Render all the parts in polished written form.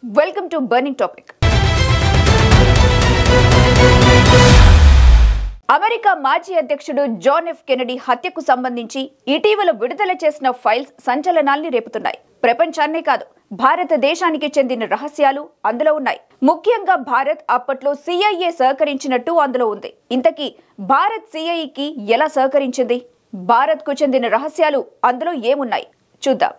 Welcome to Burning Topic. America మాజీ అధ్యక్షుడు John F Kennedy హత్యకు సంబంధించి ఇటీవల విడుదల చేసిన ఫైల్స్ సంచలనాల్ని రేపుతున్నాయి. ప్రపంచాన్నే కాదు, భారతదేశానికి చెందిన రహస్యాలు అందులో ఉన్నాయి. ముఖ్యంగా భారత్ అప్పట్లో సిఐఏ సహకరించినట్టు అందులో ఉంది. ఇంతకీ భారత్ సిఐఏకి ఎలా సహకరించింది? భారత్కు చెందిన రహస్యాలు అందులో ఏమున్నాయి చూద్దాం.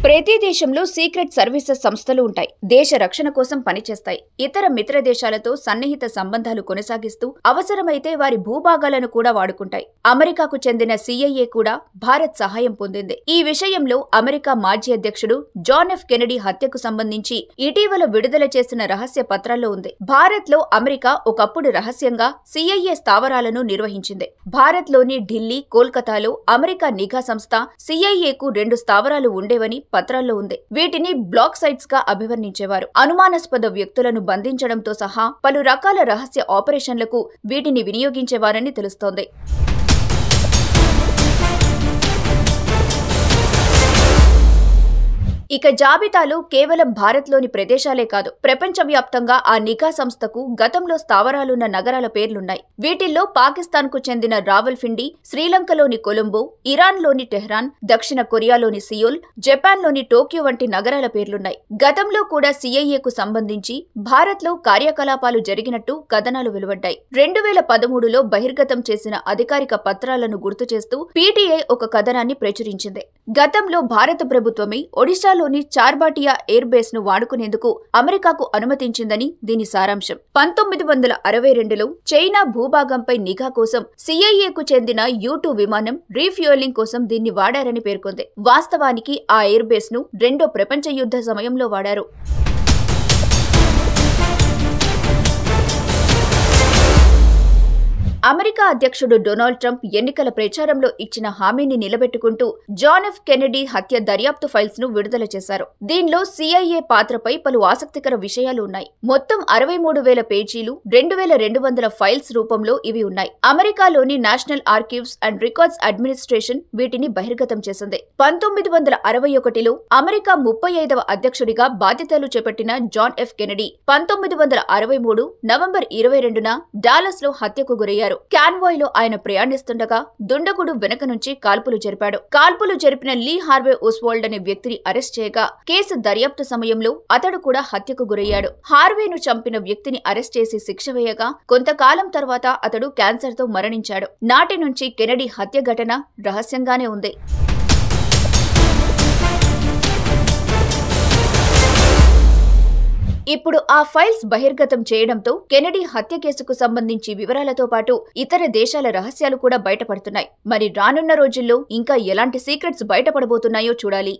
ప్రతి దేశంలో సీక్రెట్ సర్వీసెస్ సంస్థలు ఉంటాయి. దేశ రక్షణ కోసం పనిచేస్తాయి. ఇతర మిత్ర దేశాలతో సన్నిహిత సంబంధాలు కొనసాగిస్తూ అవసరమైతే వారి భూభాగాలను కూడా వాడుకుంటాయి. అమెరికాకు చెందిన సిఐఏ కూడా భారత్ సహాయం పొందింది. ఈ విషయంలో అమెరికా మాజీ అధ్యక్షుడు జాన్ ఎఫ్ కెనడీ హత్యకు సంబంధించి ఇటీవల విడుదల చేసిన రహస్య పత్రాల్లో ఉంది. భారత్ లో అమెరికా ఒకప్పుడు రహస్యంగా సిఐఏ స్థావరాలను నిర్వహించింది. భారత్ లోని ఢిల్లీ, కోల్కతాలో అమెరికా నిఘా సంస్థ సిఐఏకు 2 స్థావరాలు ఉండేవని పత్రాల్లో ఉంది. వీటిని బ్లాక్ సైట్స్ గా అభివర్ణించేవారు. అనుమానాస్పద వ్యక్తులను బంధించడంతో సహా పలు రకాల రహస్య ఆపరేషన్లకు వీటిని వినియోగించేవారని తెలుస్తోంది. ఇక జాబితాలో కేవలం భారత్లోని ప్రదేశాలే కాదు, ప్రపంచవ్యాప్తంగా ఆ నిఘా సంస్థకు గతంలో స్థావరాలున్న నగరాల పేర్లున్నాయి. వీటిల్లో పాకిస్తాన్కు చెందిన రావల్పిండి, శ్రీలంకలోని కొలంబో, ఇరాన్లోని టెహ్రాన్, దక్షిణ కొరియాలోని సియోల్, జపాన్లోని టోక్యో వంటి నగరాల పేర్లున్నాయి. గతంలో కూడా సిఐఏకు సంబంధించి భారత్లో కార్యకలాపాలు జరిగినట్టు కథనాలు వెలువడ్డాయి. 2013లో బహిర్గతం చేసిన అధికారిక పత్రాలను గుర్తు చేస్తూ పీటీఐ ఒక కథనాన్ని ప్రచురించింది. గతంలో భారత ప్రభుత్వమే ఒడిశా లోని చార్బాటియా ఎయిర్ బేస్ ను వాడుకునేందుకు అమెరికాకు అనుమతించిందని దీని సారాంశం. 1962లో చైనా భూభాగంపై నిఘా కోసం సిఐఏకు చెందిన U-2 విమానం రీఫ్యూయలింగ్ కోసం దీన్ని వాడారని పేర్కొంది. వాస్తవానికి ఆ ఎయిర్ బేస్ ను రెండో ప్రపంచ యుద్ధ సమయంలో వాడారు. అమెరికా అధ్యక్షుడు డొనాల్డ్ ట్రంప్ ఎన్నికల ప్రచారంలో ఇచ్చిన హామీని నిలబెట్టుకుంటూ జాన్ ఎఫ్ కెనడీ హత్య దర్యాప్తు ఫైల్స్ ను విడుదల చేశారు. దీనిలో సిఐఏ పాత్రపై పలు ఆసక్తికర విషయాలు ఉన్నాయి. మొత్తం 63,000 పేజీలు, 2,200 ఫైల్స్ రూపంలో ఇవి ఉన్నాయి. అమెరికాలోని national archives and records administration వీటిని బహిర్గతం చేసింది. 1961లో అమెరికా 35వ అధ్యక్షుడిగా బాధ్యతలు చేపట్టిన జాన్ ఎఫ్ కెనడీ 1963 నవంబర్ 22న డాలస్ లో హత్యకు గురయ్యారు. కాన్వాయ్ లో ఆయన ప్రయాణిస్తుండగా దుండగుడు వెనక నుంచి కాల్పులు జరిపాడు. కాల్పులు జరిపిన లీ హార్వే ఓస్వాల్డ్ అనే వ్యక్తిని అరెస్ట్ చేయగా కేసు దర్యాప్తు సమయంలో అతడు కూడా హత్యకు గురయ్యాడు. హార్వేను చంపిన వ్యక్తిని అరెస్ట్ చేసి శిక్ష వేయగా కొంతకాలం తర్వాత అతడు క్యాన్సర్ తో మరణించాడు. నాటి నుంచి కెనడీ హత్య ఘటన రహస్యంగానే ఉంది. ఇప్పుడు ఆ ఫైల్స్ బహిర్గతం చేయడంతో కెనడీ హత్య కేసుకు సంబంధించి వివరాలతో పాటు ఇతర దేశాల రహస్యాలు కూడా బయటపడుతున్నాయి. మరి రానున్న రోజుల్లో ఇంకా ఎలాంటి సీక్రెట్స్ బయటపడబోతున్నాయో చూడాలి.